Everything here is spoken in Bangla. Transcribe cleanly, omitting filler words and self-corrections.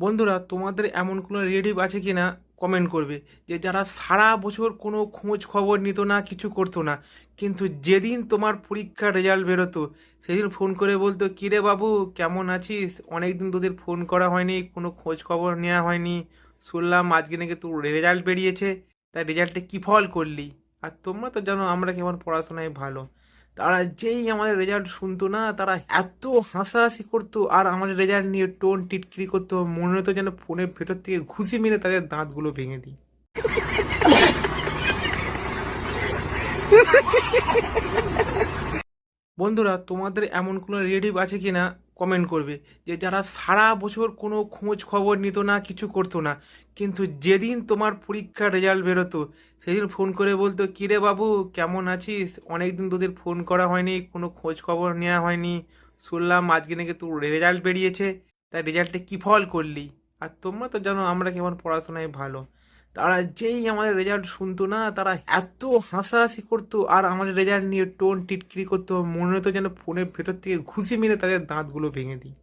বন্ধুরা, তোমাদের এমন কোনো রিলেটিভ আছে কি না কমেন্ট করবে, যে যারা সারা বছর কোনো খোঁজ খবর নিত না, কিছু করতো না, কিন্তু যেদিন তোমার পরীক্ষার রেজাল্ট বেরোতো সেদিন ফোন করে বলতো, কিরে বাবু কেমন আছিস, অনেক দিন তোদের ফোন করা হয়নি, কোনো খোঁজ খবর নেওয়া হয়নি, শুনলাম আজকে নাকি তোর রেজাল্ট বেরিয়েছে, তাই রেজাল্টে কী ফল করলি। আর তোমরা তো জানো আমরা কেমন পড়াশোনায় ভালো। তারা যেই আমাদের রেজাল্ট শুনতো না, তারা এত হাসাহাসি করতো আর আমাদের রেজাল্ট নিয়ে টোন টিটকিরি করতো, মনে হতো যেন ফোনের ভেতর থেকে ঘুষি মেরে তাদের দাঁতগুলো ভেঙে দিই। বন্ধুরা, তোমাদের এমন কোনো রিলেটিভ আছে কি না কমেন্ট করবে, যে যারা সারা বছর কোনো খোঁজ খবর নিত না, কিছু করতো না, কিন্তু যেদিন তোমার পরীক্ষার রেজাল্ট বেরোতো সেদিন ফোন করে বলতো, কিরে বাবু কেমন আছিস, অনেক দিন তোদের ফোন করা হয়নি, কোনো খোঁজ খবর নেওয়া হয়নি, শুনলাম আজকে নাকি তোর রেজাল্ট বেরিয়েছে, তাই রেজাল্টে কী ফল করলি। আর তোমরা তো জানো আমরা কেমন পড়াশোনায় ভালো। তারা যেই আমাদের রেজাল্ট শুনতো না, তারা এত হাসাহাসি করতো আর আমাদের রেজাল্ট নিয়ে টোন টিটকিরি করতো, মনে হতো যেন ফোনের ভেতর থেকে ঘুষি মেরে তাদের দাঁতগুলো ভেঙে দিই।